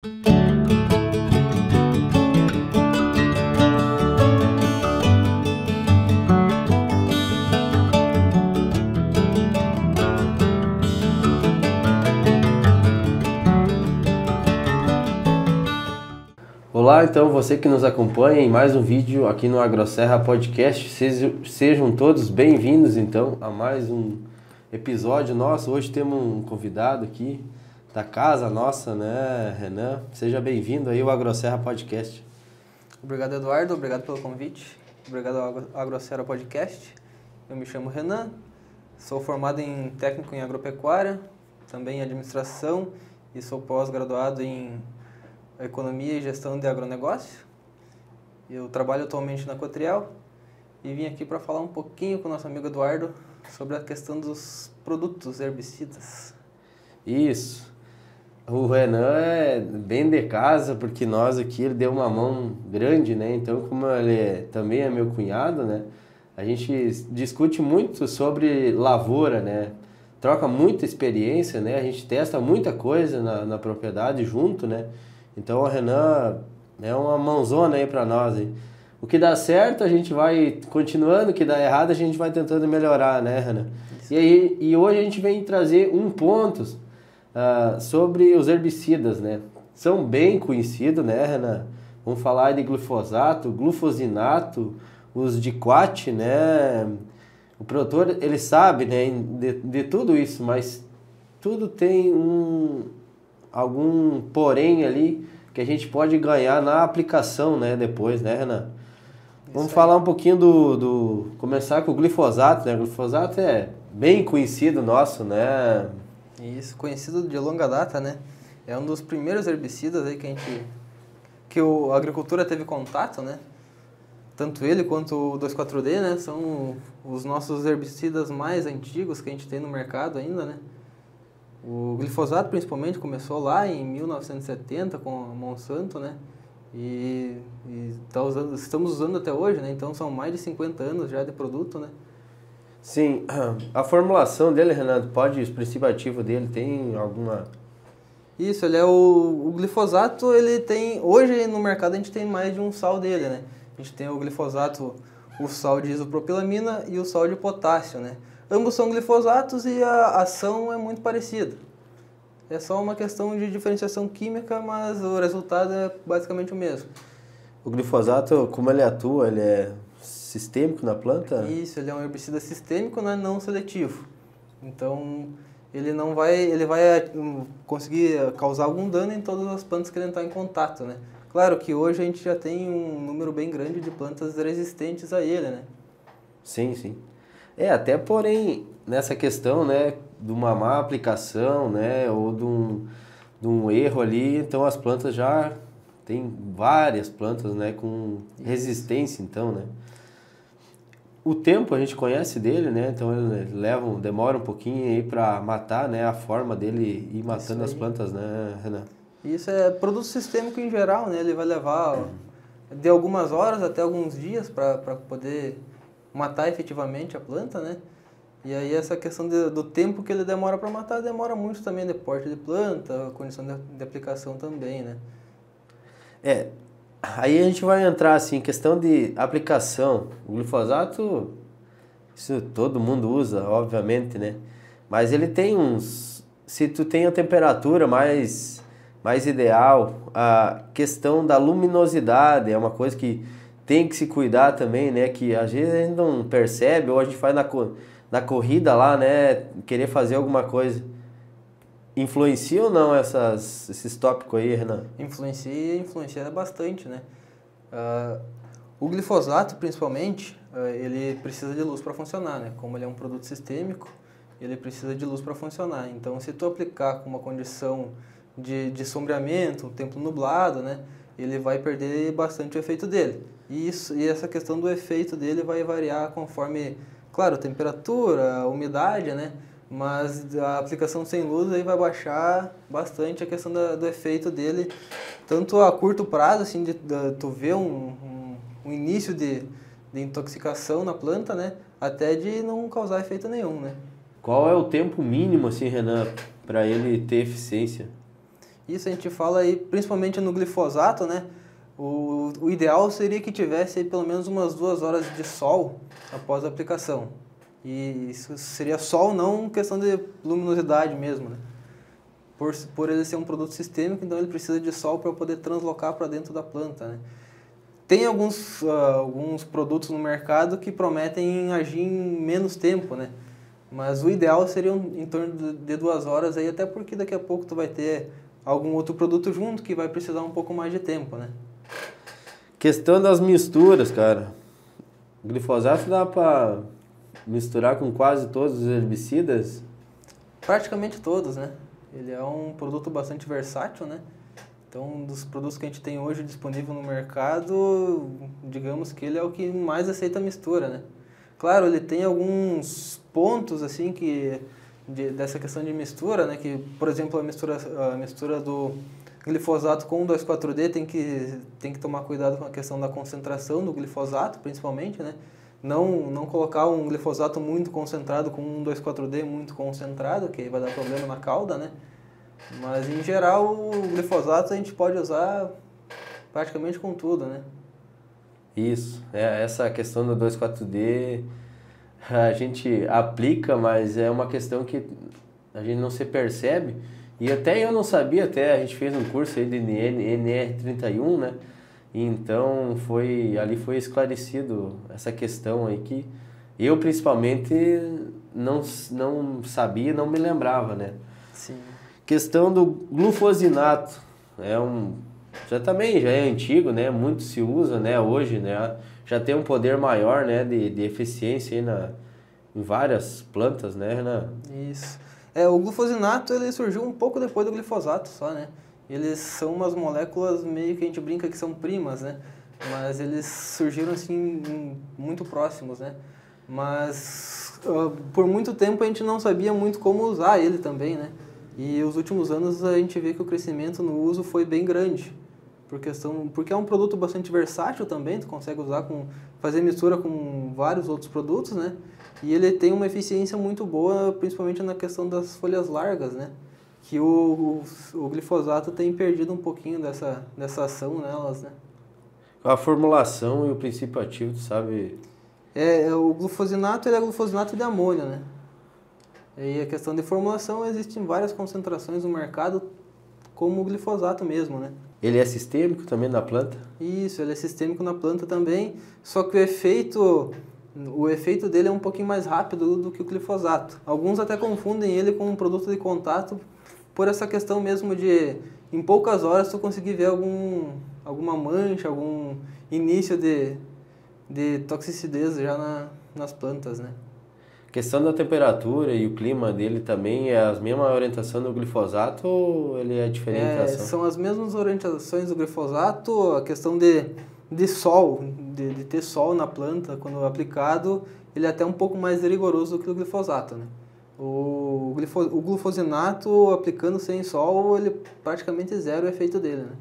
Olá, então você que nos acompanha em mais um vídeo aqui no AgroSerra Podcast, sejam todos bem-vindos então a mais um episódio nosso. Hoje temos um convidado aqui da casa nossa, né, Renan? Seja bem-vindo aí ao AgroSerra Podcast. Obrigado, Eduardo, obrigado pelo convite, obrigado ao AgroSerra Podcast. Eu me chamo Renan, sou formado em técnico em agropecuária, também em administração e sou pós-graduado em Economia e Gestão de Agronegócio. Eu trabalho atualmente na Cotriel e vim aqui para falar um pouquinho com o nosso amigo Eduardo sobre a questão dos produtos herbicidas. Isso. O Renan é bem de casa, porque nós aqui, ele deu uma mão grande, né? Então, como ele também é meu cunhado, né? A gente discute muito sobre lavoura, né? Troca muita experiência, né? A gente testa muita coisa na propriedade junto, né? Então, o Renan é uma mãozona aí para nós, hein? O que dá certo, a gente vai continuando, o que dá errado, a gente vai tentando melhorar, né, Renan? E hoje a gente vem trazer um ponto sobre os herbicidas, né? São bem conhecidos, né, Renan? Vamos falar de glifosato, glufosinato, os diquat, né? O produtor, ele sabe, né, de tudo isso, mas tudo tem algum porém ali que a gente pode ganhar na aplicação, né, depois, né, Renan? Vamos falar um pouquinho começar com o glifosato, né? O glifosato é bem conhecido nosso, né? Isso, conhecido de longa data, né? É um dos primeiros herbicidas aí que a agricultura teve contato, né? Tanto ele quanto o 2,4-D, né? São os nossos herbicidas mais antigos que a gente tem no mercado ainda, né? O glifosato, principalmente, começou lá em 1970 com a Monsanto, né? Estamos usando até hoje, né? Então, são mais de 50 anos já de produto, né? Sim, a formulação dele, Renato, o princípio ativo dele tem alguma... Isso, ele é o glifosato, ele tem... Hoje, no mercado, a gente tem mais de um sal dele, né? A gente tem o glifosato, o sal de isopropilamina e o sal de potássio, né? Ambos são glifosatos e a ação é muito parecida. É só uma questão de diferenciação química, mas o resultado é basicamente o mesmo. O glifosato, como ele atua, ele é sistêmico na planta? Isso, ele é um herbicida sistêmico, né, não seletivo. Então, ele vai conseguir causar algum dano em todas as plantas que ele entrar em contato, né? Claro que hoje a gente já tem um número bem grande de plantas resistentes a ele, né? Sim, sim. Até porém, nessa questão, né, de uma má aplicação, né, ou de um erro ali, então as plantas já tem várias plantas, né, com resistência, então, né. O tempo a gente conhece dele, né, então ele demora um pouquinho aí para matar, né, a forma dele ir matando as plantas, né, Renan? Isso é produto sistêmico em geral, né, ele vai levar de algumas horas até alguns dias para poder matar efetivamente a planta, né? E aí essa questão do tempo que ele demora para matar, demora muito também de porte de planta, condição de aplicação também, né? Aí a gente vai entrar assim, em questão de aplicação. O glifosato, isso todo mundo usa, obviamente, né? Mas ele tem se tu tem a temperatura mais ideal, a questão da luminosidade é uma coisa que tem que se cuidar também, né? Que às vezes a gente não percebe, ou a gente faz na corrida lá, né? Querer fazer alguma coisa. Influencia ou não esses tópicos aí, Renan? Influencia bastante, né? O glifosato, principalmente, ele precisa de luz para funcionar, né? Como ele é um produto sistêmico, ele precisa de luz para funcionar. Então, se tu aplicar com uma condição de sombreamento, um tempo nublado, né? Ele vai perder bastante o efeito dele. E essa questão do efeito dele vai variar conforme, claro, a temperatura, a umidade, né? Mas a aplicação sem luz aí vai baixar bastante a questão do efeito dele, tanto a curto prazo, assim, tu vê um início de intoxicação na planta, né? Até de não causar efeito nenhum, né? Qual é o tempo mínimo, assim, Renan, para ele ter eficiência? Isso a gente fala aí, principalmente no glifosato, né? O ideal seria que tivesse aí pelo menos umas 2 horas de sol após a aplicação. E isso seria sol, não questão de luminosidade mesmo, né? Por ele ser um produto sistêmico, então ele precisa de sol para poder translocar para dentro da planta, né? Tem alguns produtos no mercado que prometem agir em menos tempo, né? Mas o ideal seria em torno de 2 horas aí, até porque daqui a pouco tu vai ter algum outro produto junto que vai precisar um pouco mais de tempo, né? Questão das misturas, cara. O glifosato dá para misturar com quase todos os herbicidas? Praticamente todos, né? Ele é um produto bastante versátil, né? Então, dos produtos que a gente tem hoje disponível no mercado, digamos que ele é o que mais aceita mistura, né? Claro, ele tem alguns pontos, assim, dessa questão de mistura, né? Que, por exemplo, a mistura do glifosato com o 2,4-D tem que tomar cuidado com a questão da concentração do glifosato, principalmente, né? Não colocar um glifosato muito concentrado com um 2,4-D muito concentrado, que aí vai dar problema na cauda, né? Mas, em geral, o glifosato a gente pode usar praticamente com tudo, né? Isso, essa questão do 2,4-D a gente aplica, mas é uma questão que a gente não se percebe. E até eu não sabia, até a gente fez um curso aí de NR31, né? E então ali foi esclarecido essa questão aí que eu principalmente não sabia, não me lembrava, né? Sim. Questão do glufosinato, já é antigo, né? Muito se usa, né? Hoje, né? Já tem um poder maior, né? De eficiência aí em várias plantas, né, Renan? Isso. O glufosinato ele surgiu um pouco depois do glifosato só, né? Eles são umas moléculas meio que a gente brinca que são primas, né? Mas eles surgiram assim muito próximos, né? Mas por muito tempo a gente não sabia muito como usar ele também, né? E os últimos anos a gente vê que o crescimento no uso foi bem grande. Porque é um produto bastante versátil também, tu consegue fazer mistura com vários outros produtos, né? E ele tem uma eficiência muito boa, principalmente na questão das folhas largas, né? Que o glifosato tem perdido um pouquinho dessa ação nelas, né? A formulação e o princípio ativo, tu sabe? O glufosinato, ele é glufosinato de amônio, né? E a questão de formulação, existem várias concentrações no mercado, como o glifosato mesmo, né? Ele é sistêmico também na planta? Isso, ele é sistêmico na planta também, só que o efeito dele é um pouquinho mais rápido do que o glifosato. Alguns até confundem ele com um produto de contato por essa questão mesmo de, em poucas horas, tu conseguir ver alguma mancha, algum início de toxicidade já nas plantas, né? A questão da temperatura e o clima dele também é a mesma orientação do glifosato ou ele é diferente? São as mesmas orientações do glifosato, a questão de sol, de ter sol na planta quando aplicado, ele é até um pouco mais rigoroso do que o glifosato, né? O glufosinato, aplicando sem sol, ele praticamente zero o efeito dele, né?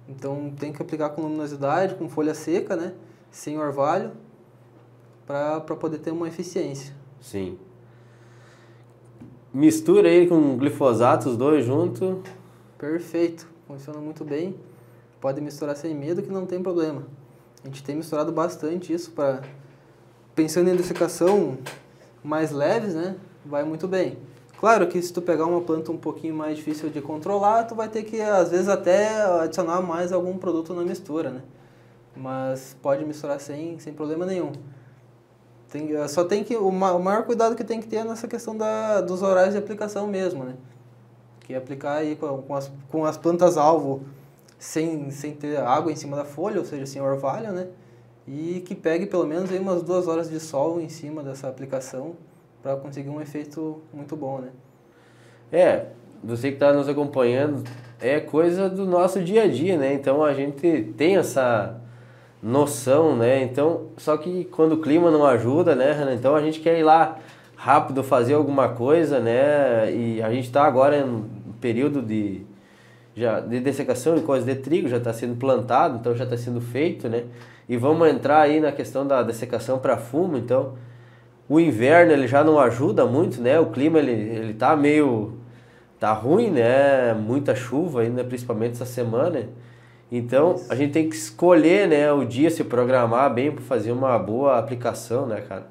Então tem que aplicar com luminosidade, com folha seca, né? Sem orvalho, para poder ter uma eficiência. Sim. Mistura ele com glifosato, os dois juntos. Perfeito, funciona muito bem. Pode misturar sem medo que não tem problema. A gente tem misturado bastante isso pensando em dessecação mais leves, né? Vai muito bem. Claro que se tu pegar uma planta um pouquinho mais difícil de controlar, tu vai ter que, às vezes, até adicionar mais algum produto na mistura, né? Mas pode misturar sem problema nenhum. Só tem que... O maior cuidado que tem que ter é nessa questão dos horários de aplicação mesmo, né? Que é aplicar aí com as plantas-alvo sem ter água em cima da folha, ou seja, sem orvalho, né? E que pegue pelo menos aí umas 2 horas de sol em cima dessa aplicação para conseguir um efeito muito bom, né? Você que está nos acompanhando, é coisa do nosso dia a dia, né? Então a gente tem essa noção, né? Então, só que quando o clima não ajuda, né, Renan? Então a gente quer ir lá rápido fazer alguma coisa, né? E a gente está agora em um período de dessecação e coisa de trigo, já está sendo plantado, então já está sendo feito, né? E vamos entrar aí na questão da dessecação para fumo, então o inverno ele já não ajuda muito, né? O clima ele tá meio tá ruim, né? Muita chuva ainda, principalmente essa semana. Então, Isso. a gente tem que escolher, né, o dia, se programar bem para fazer uma boa aplicação, né, cara?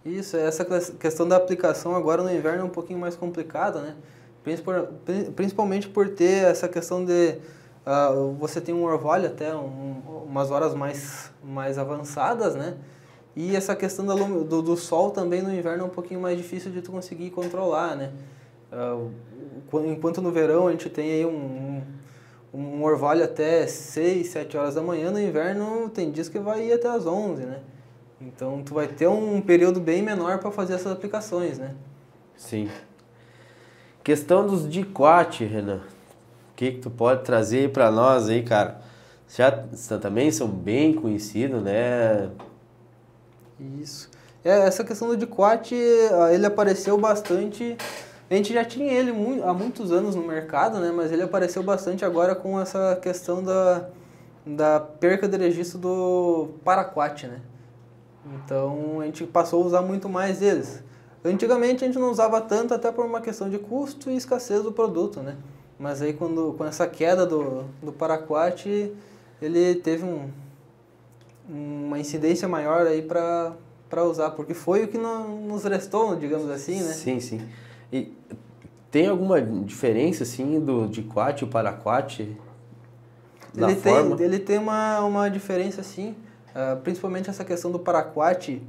Isso, essa questão da aplicação agora no inverno é um pouquinho mais complicada, né? Principalmente por ter essa questão de você tem um orvalho até umas horas mais avançadas, né? E essa questão do sol também no inverno é um pouquinho mais difícil de tu conseguir controlar, né? Enquanto no verão a gente tem aí um orvalho até 6, 7 horas da manhã, no inverno tem dias que vai ir até as 11, né? Então tu vai ter um período bem menor para fazer essas aplicações, né? Sim. Questão dos diquat, Renan. O que tu pode trazer para nós aí, cara? Já também são bem conhecidos, né? Isso. Essa questão do diquat, ele apareceu bastante. A gente já tinha ele há muitos anos no mercado, né? Mas ele apareceu bastante agora com essa questão da perca de registro do paraquat, né? Então a gente passou a usar muito mais eles. Antigamente a gente não usava tanto, até por uma questão de custo e escassez do produto, né? Mas aí com essa queda do paraquat, ele teve uma incidência maior aí para usar, porque foi o que nos restou, digamos assim, né? Sim, sim. E tem alguma diferença, assim, do diquat e o paraquat? Ele tem uma diferença, sim, principalmente essa questão do paraquat.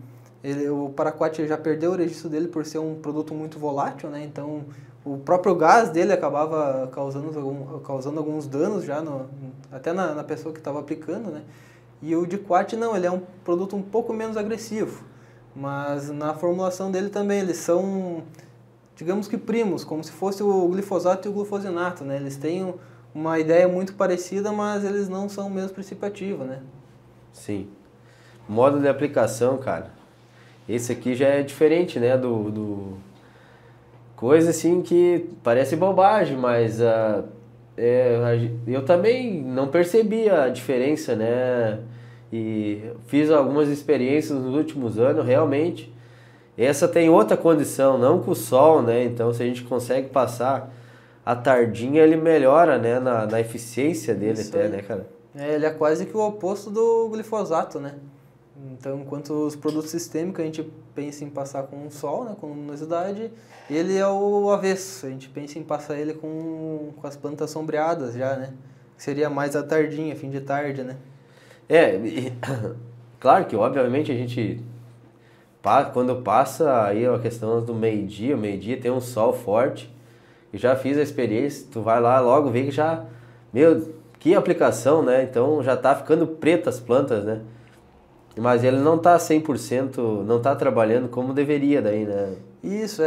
O paraquat já perdeu o registro dele por ser um produto muito volátil, né? Então, o próprio gás dele acabava causando alguns danos já, até na pessoa que estava aplicando, né? E o diquat não, ele é um produto um pouco menos agressivo, mas na formulação dele também eles são, digamos que primos, como se fosse o glifosato e o glufosinato, né? Eles têm uma ideia muito parecida, mas eles não são o mesmo princípio ativo, né? Sim. Modo de aplicação, cara. Esse aqui já é diferente, né? Coisa assim que parece bobagem, mas eu também não percebi a diferença, né? E fiz algumas experiências nos últimos anos, realmente. Essa tem outra condição, não com o sol, né? Então, se a gente consegue passar a tardinha, ele melhora, né? Na eficiência dele. Isso até, aí. né, cara? Ele é quase que o oposto do glifosato, né? Então, enquanto os produtos sistêmicos a gente pensa em passar com o sol, né, com luminosidade, ele é o avesso. A gente pensa em passar ele com as plantas sombreadas já, né? Que seria mais à tardinha, fim de tarde, né? Claro que obviamente a gente quando passa aí a questão do meio-dia tem um sol forte. Eu já fiz a experiência, tu vai lá logo vê que já, meu, que aplicação, né? Então já tá ficando preta as plantas, né? Mas ele não tá 100%, não tá trabalhando como deveria daí, né? Isso,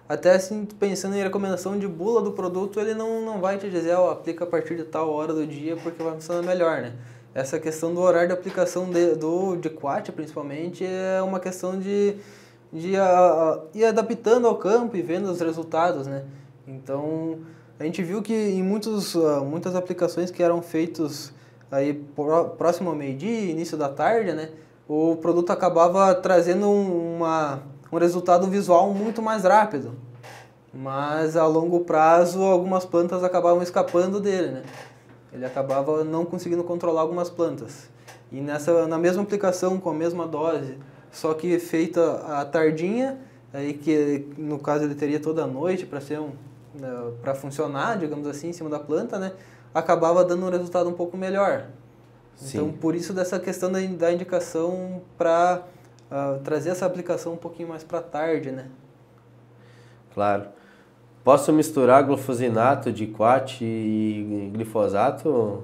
até assim, pensando em recomendação de bula do produto, ele não vai te dizer, aplica a partir de tal hora do dia porque vai funcionar melhor, né? Essa questão do horário de aplicação do diquat, principalmente, é uma questão de ir adaptando ao campo e vendo os resultados, né? Então, a gente viu que em muitas aplicações que eram feitos aí próximo ao meio-dia, início da tarde, né? O produto acabava trazendo um resultado visual muito mais rápido. Mas a longo prazo, algumas plantas acabavam escapando dele, né? Ele acabava não conseguindo controlar algumas plantas. E na mesma aplicação, com a mesma dose, só que feita à tardinha, aí que no caso ele teria toda a noite para funcionar, digamos assim, em cima da planta, né? Acabava dando um resultado um pouco melhor. Sim. Então, por isso dessa questão da indicação para trazer essa aplicação um pouquinho mais para tarde, né? Claro. Posso misturar glufosinato, diquat e glifosato?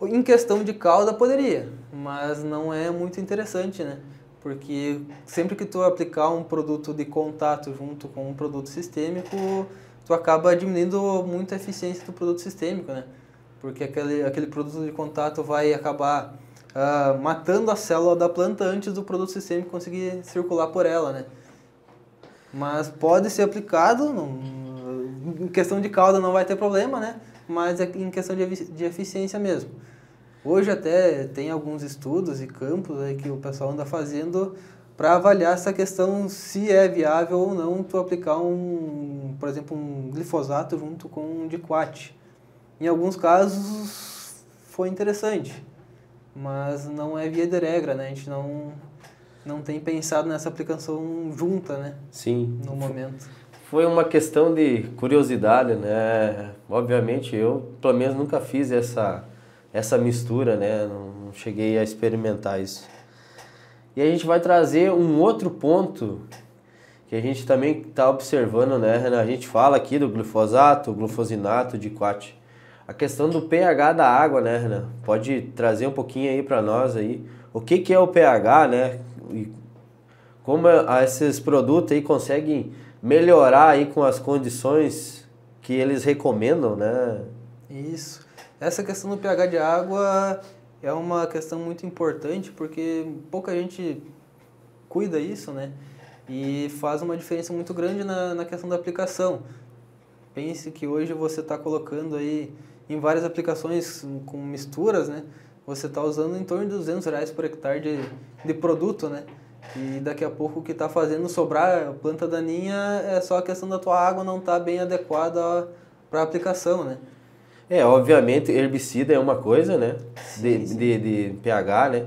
Em questão de cauda poderia, mas não é muito interessante, né? Porque sempre que tu aplicar um produto de contato junto com um produto sistêmico, tu acaba diminuindo muito a eficiência do produto sistêmico, né? Porque aquele produto de contato vai acabar matando a célula da planta antes do produto sistêmico conseguir circular por ela, né? Mas pode ser aplicado, em questão de cauda não vai ter problema, né? Mas é em questão de eficiência mesmo. Hoje até tem alguns estudos e campos aí que o pessoal anda fazendo para avaliar essa questão se é viável ou não tu aplicar por exemplo, um glifosato junto com um diquat. Em alguns casos foi interessante, mas não é via de regra, né? A gente não tem pensado nessa aplicação junta, né? Sim. No momento. Foi uma questão de curiosidade, né? Obviamente eu, pelo menos, nunca fiz essa mistura, né? Não cheguei a experimentar isso. E a gente vai trazer um outro ponto que a gente também está observando, né, Renan? A gente fala aqui do glifosato, glufosinato, diquat. A questão do pH da água, né, Renan? Pode trazer um pouquinho aí para nós aí. O que é o pH, né? E como esses produtos aí conseguem melhorar aí com as condições que eles recomendam, né? Isso. Essa questão do pH de água é uma questão muito importante porque pouca gente cuida isso, né? E faz uma diferença muito grande na questão da aplicação. Pense que hoje você está colocando aí em várias aplicações com misturas, né? Você está usando em torno de R$200 por hectare de produto, né? E daqui a pouco o que está fazendo sobrar a planta daninha é só a questão da tua água não estar bem adequada para a aplicação, né? Obviamente, herbicida é uma coisa, né? Sim, sim. De pH, né?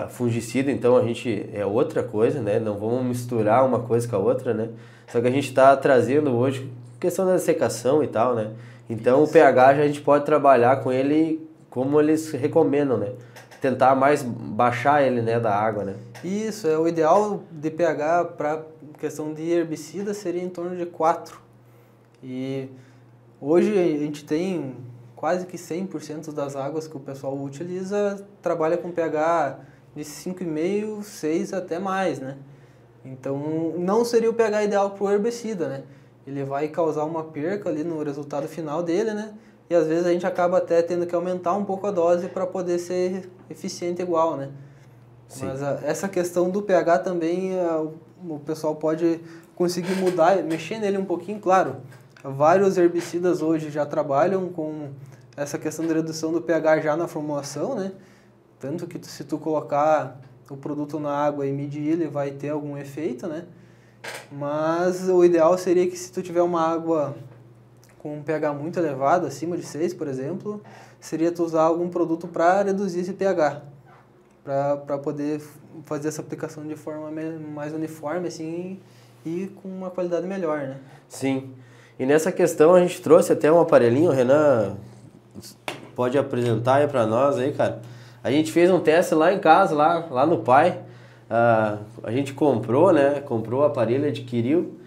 Fungicida, então, a gente é outra coisa, né? Não vamos misturar uma coisa com a outra, né? Só que a gente está trazendo hoje questão da dessecação e tal, né? Então, Isso. o pH já a gente pode trabalhar com ele como eles recomendam, né? Tentar mais baixar ele, né, da água, né? Isso, o ideal de pH para questão de herbicida seria em torno de 4. E hoje a gente tem quase que 100% das águas que o pessoal utiliza trabalha com pH de 5,5, 6 até mais, né? Então não seria o pH ideal para o herbicida, né? Ele vai causar uma perca ali no resultado final dele, né? E às vezes a gente acaba até tendo que aumentar um pouco a dose para poder ser eficiente igual, né? Sim. Mas essa questão do pH também o pessoal pode conseguir mudar, mexer nele um pouquinho, claro. Vários herbicidas hoje já trabalham com essa questão de redução do pH já na formulação, né? Tanto que se tu colocar o produto na água e medir ele vai ter algum efeito, né? Mas o ideal seria que se tu tiver uma água com um pH muito elevado, acima de 6, por exemplo, seria tu usar algum produto para reduzir esse pH, para poder fazer essa aplicação de forma mais uniforme assim e com uma qualidade melhor, né? Sim. E nessa questão a gente trouxe até um aparelhinho, o Renan pode apresentar aí para nós aí, cara. A gente fez um teste lá em casa, lá no pai. A gente comprou, né? Comprou o aparelho, adquiriu.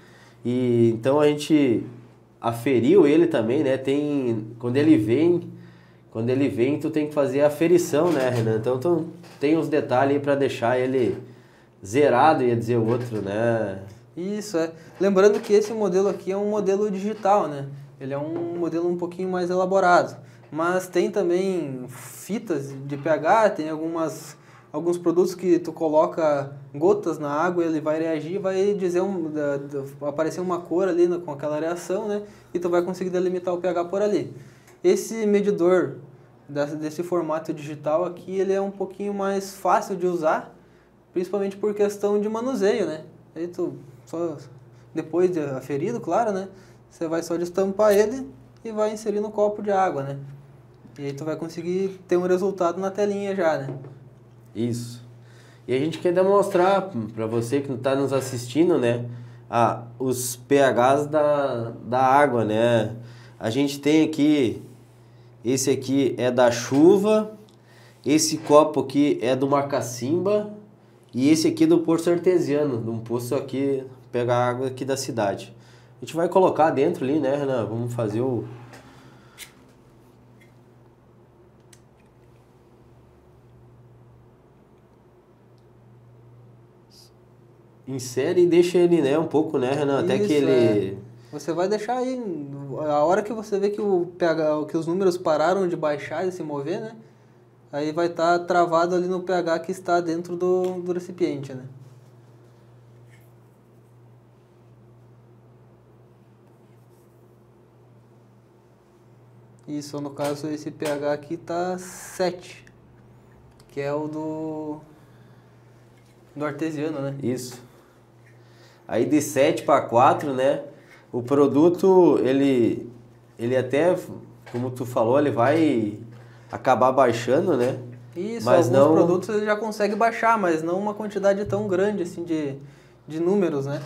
E então a gente aferiu ele também, né? Quando ele vem, tu tem que fazer a aferição, né, Renan? Então tu tem uns detalhes aí para deixar ele zerado, ia dizer o outro, né? Isso, é. Lembrando que esse modelo aqui é um modelo digital, né? Ele é um modelo um pouquinho mais elaborado. Mas tem também fitas de pH, tem alguns produtos que tu coloca gotas na água, ele vai reagir, vai dizer aparecer uma cor ali com aquela reação, né? E tu vai conseguir delimitar o pH por ali. Esse medidor desse formato digital aqui, ele é um pouquinho mais fácil de usar, principalmente por questão de manuseio, né? Aí tu só depois de aferido, claro, né? Você vai só destampar ele e vai inserir no copo de água, né? E aí tu vai conseguir ter um resultado na telinha já, né? Isso. E a gente quer demonstrar para você que está nos assistindo, né? Os pHs da água, né? A gente tem aqui, esse aqui é da chuva, esse copo aqui é de uma cacimba e esse aqui é do poço artesiano, de um poço aqui, pegar água aqui da cidade. A gente vai colocar dentro ali, né, Renan? Vamos fazer o... Insere e deixa ele, né, um pouco, né, Renan? Até que Isso, ele... Você vai deixar aí, a hora que você vê que o pH, que os números pararam de baixar e se mover, né? Aí vai estar travado ali no pH que está dentro do recipiente, né? Isso, no caso esse pH aqui está 7, que é o Do artesiano, né? Isso. Aí de 7 para 4, né? O produto, ele até, como tu falou, ele vai acabar baixando, né? Isso, Mas alguns não... produtos ele já consegue baixar, mas não uma quantidade tão grande assim de números, né?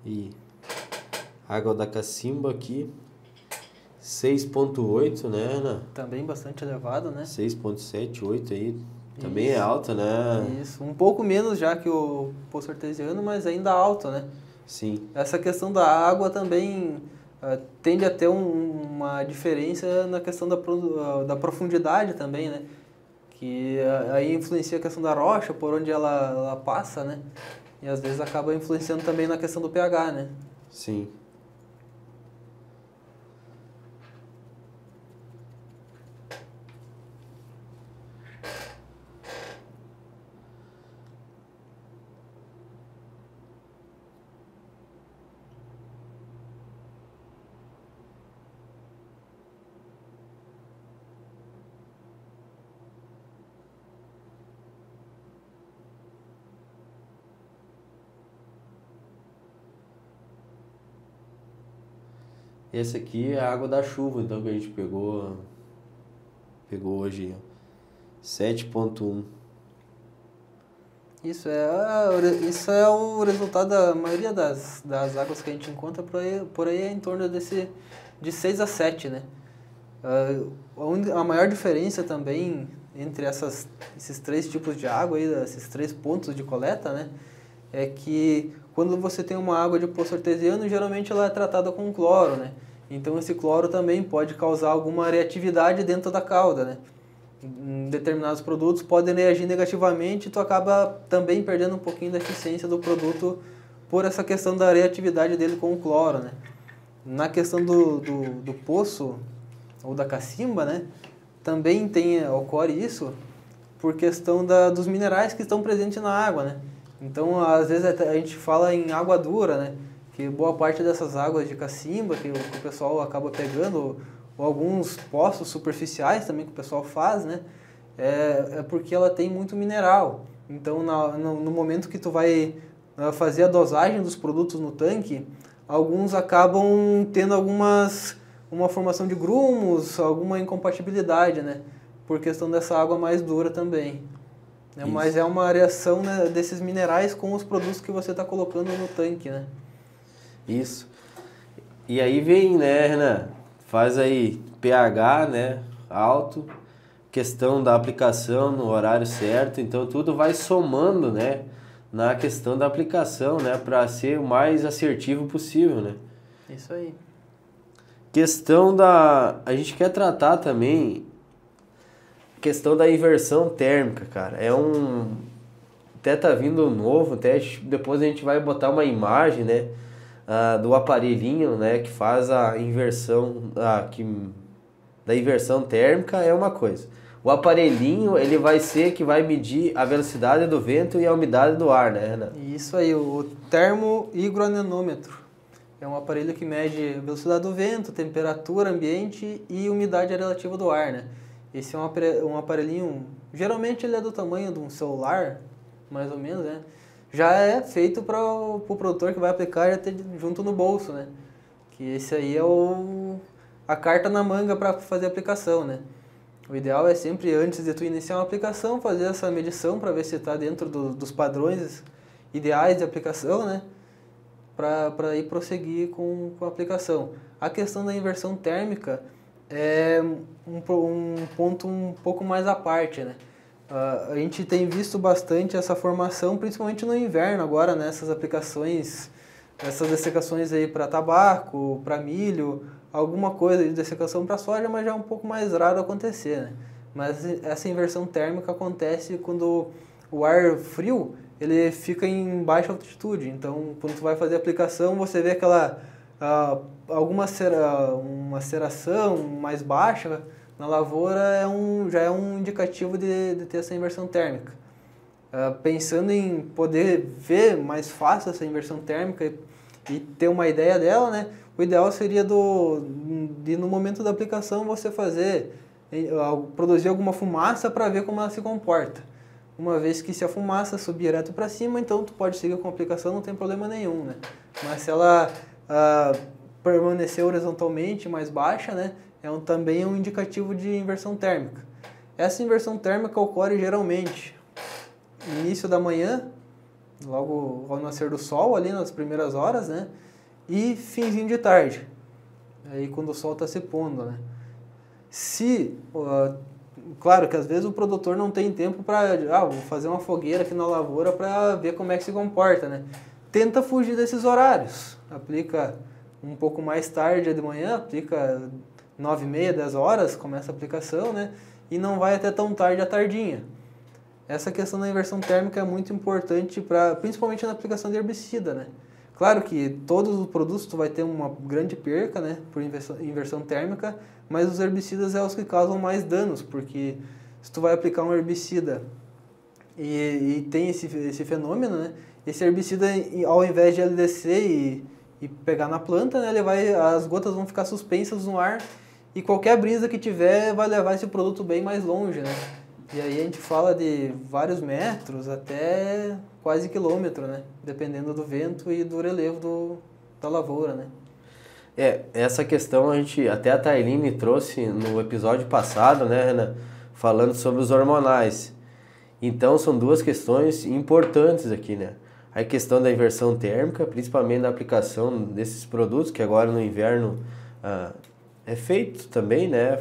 E água da cacimba aqui, 6,8, né, Ana? Também bastante elevado, né? 6,7, 8 aí, também é Isso. alta, né? Isso, um pouco menos já que o poço artesiano, mas ainda alto, né? Sim, Essa questão da água também tende a ter uma diferença na questão da profundidade também, né? Que aí influencia a questão da rocha, por onde ela passa, né? E às vezes acaba influenciando também na questão do pH, né? sim. Esse aqui é a água da chuva, então, que a gente pegou hoje, ó. 7,1. Isso é o resultado da maioria das águas que a gente encontra por aí é em torno de 6 a 7, né? A maior diferença também entre esses três tipos de água, aí, esses três pontos de coleta, né? É que quando você tem uma água de poço artesiano, geralmente ela é tratada com cloro, né? Então esse cloro também pode causar alguma reatividade dentro da cauda, né? Determinados produtos podem reagir negativamente e tu acaba também perdendo um pouquinho da eficiência do produto por essa questão da reatividade dele com o cloro, né? Na questão do poço ou da cacimba, né? Também ocorre isso por questão dos minerais que estão presentes na água, né? Então, às vezes a gente fala em água dura, né? Que boa parte dessas águas de cacimba que o pessoal acaba pegando, ou alguns poços superficiais também que o pessoal faz, né? É porque ela tem muito mineral. Então, no momento que tu vai fazer a dosagem dos produtos no tanque, alguns acabam tendo uma formação de grumos, alguma incompatibilidade, né? Por questão dessa água mais dura também. Mas é uma reação, né, desses minerais com os produtos que você está colocando no tanque, né? Isso. E aí vem, né, Renan? Faz aí pH, né, alto, questão da aplicação no horário certo, então tudo vai somando, né, na questão da aplicação, né, para ser o mais assertivo possível, né? Isso aí. A gente quer tratar também questão da inversão térmica, cara. Até tá vindo novo, até depois a gente vai botar uma imagem, né, do aparelhinho, né, que faz a inversão, da inversão térmica é uma coisa. O aparelhinho, ele vai ser que vai medir a velocidade do vento e a umidade do ar, né, Renan? Isso aí, o termohidroanemômetro. É um aparelho que mede a velocidade do vento, temperatura ambiente e umidade relativa do ar, né? Esse é um aparelhinho, geralmente ele é do tamanho de um celular, mais ou menos, né? Já é feito para o produtor que vai aplicar já ter junto no bolso, né? Que esse aí é a carta na manga para fazer a aplicação, né? O ideal é sempre, antes de tu iniciar uma aplicação, fazer essa medição para ver se está dentro dos padrões ideais de aplicação, né? Para ir prosseguir com a aplicação. A questão da inversão térmica é um ponto um pouco mais à parte, né? A gente tem visto bastante essa formação, principalmente no inverno agora, nessas aplicações, essas dessecações aí para tabaco, para milho, alguma coisa de dessecação para soja, mas já é um pouco mais raro acontecer, né? Mas essa inversão térmica acontece quando o ar frio ele fica em baixa altitude. Então, quando tu vai fazer a aplicação, você vê uma maceração mais baixa na lavoura já é um indicativo de ter essa inversão térmica. Pensando em poder ver mais fácil essa inversão térmica e ter uma ideia dela, né? O ideal seria de no momento da aplicação você produzir alguma fumaça para ver como ela se comporta. Uma vez que se a fumaça subir direto para cima, então tu pode seguir com a aplicação, não tem problema nenhum, né? Mas se ela permanecer horizontalmente mais baixa, né? Também um indicativo de inversão térmica. Essa inversão térmica ocorre geralmente no início da manhã, logo ao nascer do sol, ali nas primeiras horas, né? E finzinho de tarde, aí quando o sol está se pondo, né? Claro que às vezes o produtor não tem tempo para, vou fazer uma fogueira aqui na lavoura para ver como é que se comporta, né? Tenta fugir desses horários, aplica um pouco mais tarde de manhã, aplica 9h30, 10 horas, começa a aplicação, né? E não vai até tão tarde à tardinha. Essa questão da inversão térmica é muito importante, principalmente na aplicação de herbicida, né? Claro que todos os produtos tu vai ter uma grande perca, né, por inversão térmica, mas os herbicidas são os que causam mais danos, porque se tu vai aplicar um herbicida e tem esse fenômeno, né, esse herbicida, ao invés de ele descer e pegar na planta, né, as gotas vão ficar suspensas no ar e qualquer brisa que tiver vai levar esse produto bem mais longe, né? E aí a gente fala de vários metros até quase quilômetro, né? Dependendo do vento e do relevo da lavoura, né? Essa questão até a Tailine trouxe no episódio passado, né, Renan? Falando sobre os hormonais. Então são duas questões importantes aqui, né? A questão da inversão térmica, principalmente na aplicação desses produtos, que agora no inverno é feito também, né?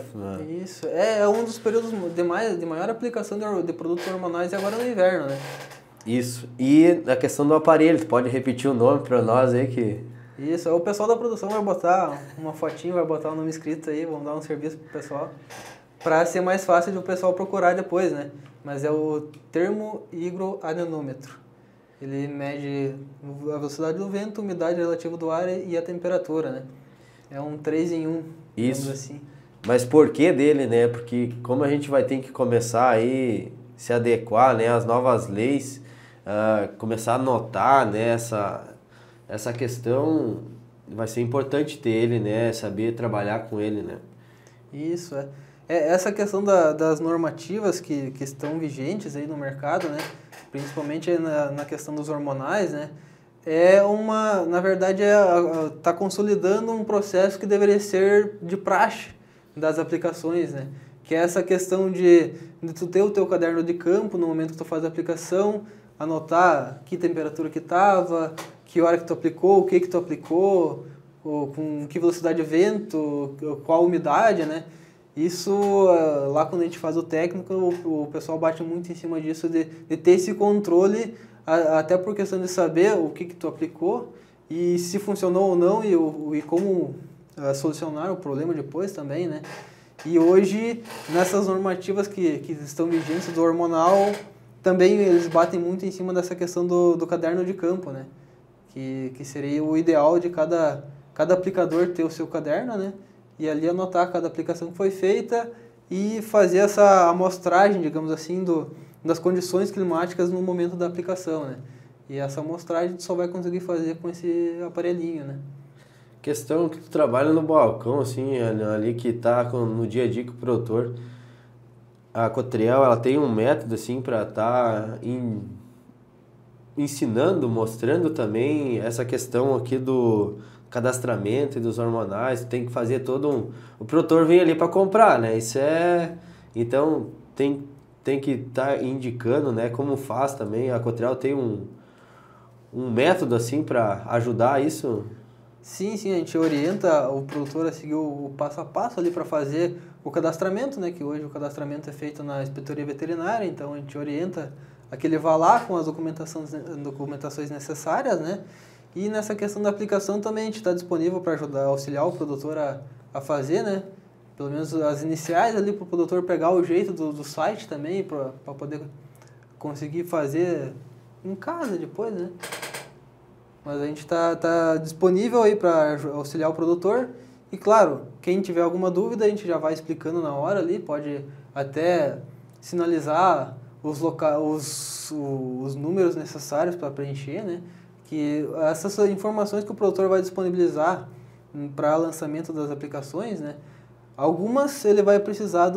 Isso, é um dos períodos de maior aplicação de produtos hormonais agora no inverno, né? Isso, e a questão do aparelho, tu pode repetir o nome para nós aí que... Isso, o pessoal da produção vai botar uma fotinha, vai botar o nome escrito aí, vamos dar um serviço pro pessoal, para ser mais fácil de o pessoal procurar depois, né? Mas é o termohigroanemômetro. Ele mede a velocidade do vento, a umidade relativa do ar e a temperatura, né? É um 3 em 1, digamos assim. Mas por que dele, né? Porque como a gente vai ter que começar aí se adequar, né, às novas leis, começar a notar, né, essa questão, vai ser importante ter ele, né, saber trabalhar com ele, né? Isso, essa questão das normativas que estão vigentes aí no mercado, né, principalmente na questão dos hormonais, né, na verdade, está consolidando um processo que deveria ser de praxe das aplicações, né, que é essa questão de tu ter o teu caderno de campo no momento que tu faz a aplicação, anotar que temperatura que estava, que hora que tu aplicou, o que tu aplicou, com que velocidade de vento, qual a umidade, né? Isso, lá quando a gente faz o técnico, o pessoal bate muito em cima disso, de ter esse controle, até por questão de saber o que tu aplicou e se funcionou ou não e como solucionar o problema depois também, né? E hoje, nessas normativas que estão vigentes do hormonal, também eles batem muito em cima dessa questão do caderno de campo, né? Que seria o ideal de cada aplicador ter o seu caderno, né? E ali anotar cada aplicação que foi feita e fazer essa amostragem, digamos assim, das condições climáticas no momento da aplicação, né? E essa amostragem tu só vai conseguir fazer com esse aparelhinho, né? Questão que tu trabalha no balcão, assim, ali que tá no dia a dia com o produtor. A Cotriel, ela tem um método, assim, para estar ensinando, mostrando também essa questão aqui do cadastramento e dos hormonais. Tem que fazer o produtor vem ali para comprar, né? Então, tem que estar indicando, né, como faz também. A Cotriel tem um método, assim, para ajudar isso. Sim, a gente orienta o produtor a seguir o passo a passo ali para fazer o cadastramento, né? Que hoje o cadastramento é feito na inspetoria veterinária, então a gente orienta a que ele vá lá com as documentações necessárias, né? E nessa questão da aplicação também a gente está disponível para ajudar, auxiliar o produtor a fazer, né? Pelo menos as iniciais ali para o produtor pegar o jeito do site também, para poder conseguir fazer em casa depois, né? Mas a gente tá disponível aí para auxiliar o produtor E claro, quem tiver alguma dúvida, a gente já vai explicando na hora ali, pode até sinalizar os números necessários para preencher, né? Que essas informações que o produtor vai disponibilizar para lançamento das aplicações, né? Algumas ele vai precisar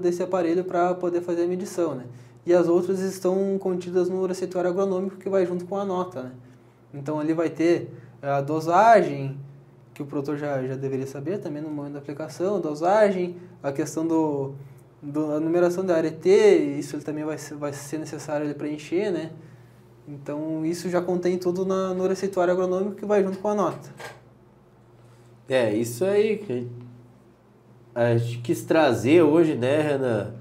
desse aparelho para poder fazer a medição, né? E as outras estão contidas no receituário agronômico que vai junto com a nota, né? Então ali vai ter a dosagem, que o produtor já deveria saber também no momento da aplicação, dosagem, a questão a numeração da área T, isso ele também vai ser necessário ele preencher, né? Então isso já contém tudo no receituário agronômico que vai junto com a nota. Isso aí que a gente quis trazer hoje, né, Renan?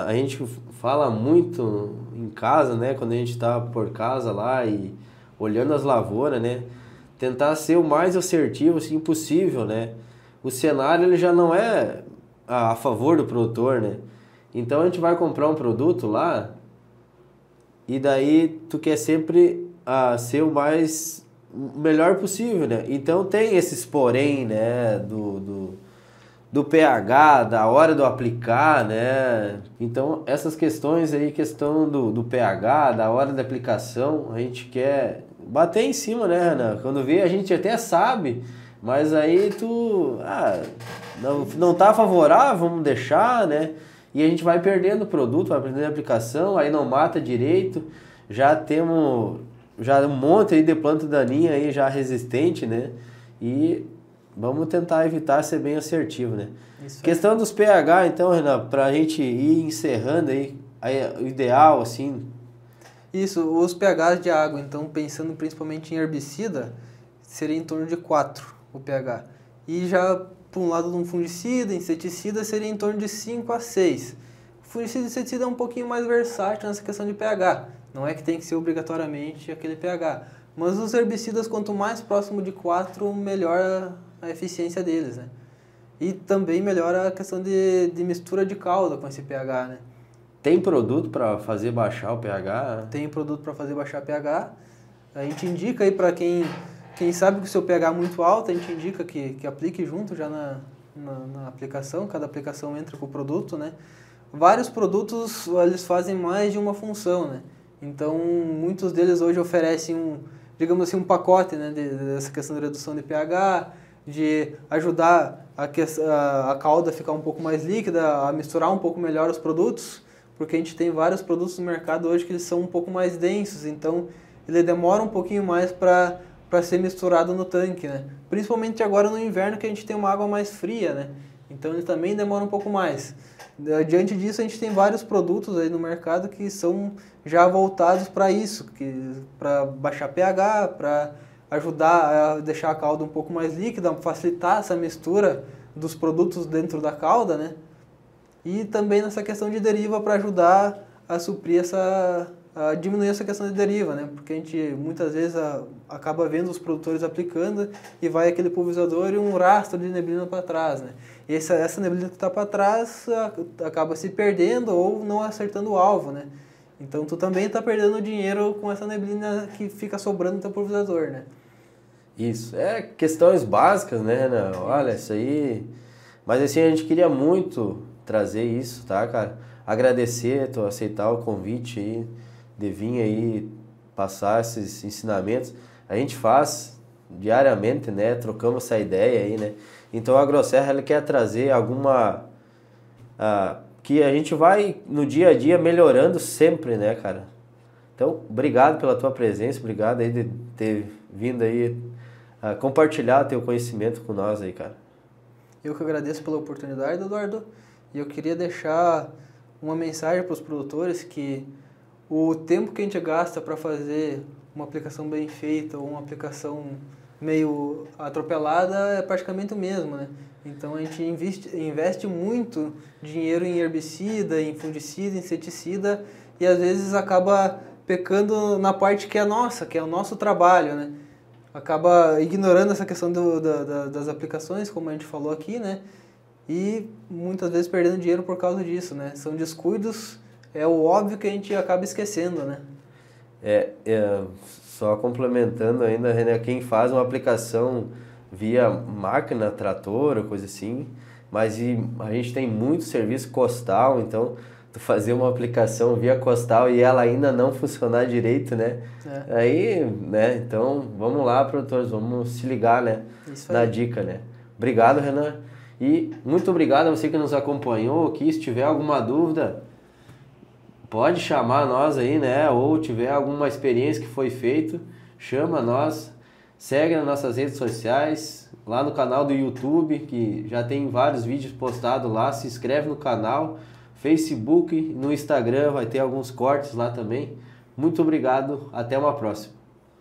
A gente fala muito em casa, né, quando a gente está por casa lá e olhando as lavouras, né, tentar ser o mais assertivo assim, possível, né. O cenário ele já não é a favor do produtor, né. Então a gente vai comprar um produto lá e daí tu quer sempre ser o melhor possível, né. Então tem esses porém, né, do pH, da hora do aplicar, né? Então, essas questões aí, questão do pH, da hora da aplicação, a gente quer bater em cima, né, Renan? Quando vê, a gente até sabe, mas aí não tá favorável, vamos deixar, né? E a gente vai perdendo o produto, vai perdendo a aplicação, aí não mata direito, já temos um monte aí de planta daninha aí já resistente, né? E vamos tentar evitar ser bem assertivo, né? Questão dos pH, então, Renan, para a gente ir encerrando aí, o ideal, assim... Isso, os pHs de água, então, pensando principalmente em herbicida, seria em torno de 4 o pH. E já, por um lado, de um fungicida, inseticida, seria em torno de 5 a 6. O fungicida e inseticida é um pouquinho mais versátil nessa questão de pH. Não é que tem que ser obrigatoriamente aquele pH. Mas os herbicidas, quanto mais próximo de 4, melhor a eficiência deles, né? E também melhora a questão de mistura de calda com esse pH, né? Tem produto para fazer baixar o pH? Tem produto para fazer baixar o pH. A gente indica aí para quem sabe que o seu pH é muito alto, a gente indica que aplique junto já na aplicação. Cada aplicação entra com o produto, né? Vários produtos, eles fazem mais de uma função, né? Então, muitos deles hoje oferecem digamos assim, um pacote, né, dessa questão de redução de pH, de ajudar a calda a ficar um pouco mais líquida, a misturar um pouco melhor os produtos, porque a gente tem vários produtos no mercado hoje que eles são um pouco mais densos, então ele demora um pouquinho mais para ser misturado no tanque, né? Principalmente agora no inverno que a gente tem uma água mais fria, né? Então ele também demora um pouco mais. Diante disso, a gente tem vários produtos aí no mercado que são já voltados para isso, para baixar pH, para ajudar a deixar a calda um pouco mais líquida, facilitar essa mistura dos produtos dentro da calda, né? E também nessa questão de deriva para ajudar a suprir a diminuir essa questão de deriva, né? Porque a gente muitas vezes acaba vendo os produtores aplicando e vai aquele pulverizador e um rastro de neblina para trás, né? E essa neblina que está para trás acaba se perdendo ou não acertando o alvo, né? Então tu também está perdendo dinheiro com essa neblina que fica sobrando no teu pulverizador, né? Isso, questões básicas, né, Renan? Olha, isso aí... Mas assim, a gente queria muito trazer isso, tá, cara? Agradecer, tu aceitar o convite aí, de vir aí passar esses ensinamentos. A gente faz diariamente, né? Trocamos essa ideia aí, né? Então a AgroSerra ela quer trazer alguma... que a gente vai no dia a dia melhorando sempre, né, cara? Então, obrigado pela tua presença, obrigado aí de ter vindo aí compartilhar teu conhecimento com nós aí, cara. Eu que agradeço pela oportunidade, Eduardo, e eu queria deixar uma mensagem para os produtores que o tempo que a gente gasta para fazer uma aplicação bem feita ou uma aplicação meio atropelada é praticamente o mesmo, né? Então a gente investe muito dinheiro em herbicida, em fungicida, inseticida e às vezes acaba pecando na parte que é nossa, que é o nosso trabalho, né? Acaba ignorando essa questão das aplicações, como a gente falou aqui, né? E muitas vezes perdendo dinheiro por causa disso, né? São descuidos, é o óbvio que a gente acaba esquecendo, né? Só complementando ainda, René, quem faz uma aplicação via máquina, trator ou coisa assim, mas a gente tem muito serviço costal, então tu fazer uma aplicação via costal e ela ainda não funcionar direito, né? Aí, né? Então, vamos lá, produtores, vamos se ligar, né? Isso Na aí. dica, né? Obrigado, Renan. E muito obrigado a você que nos acompanhou aqui. Se tiver alguma dúvida, pode chamar nós aí, né? Ou tiver alguma experiência que foi feito, chama nós. Segue nas nossas redes sociais, lá no canal do YouTube, que já tem vários vídeos postados lá. Se inscreve no canal, Facebook, no Instagram, vai ter alguns cortes lá também. Muito obrigado, até uma próxima.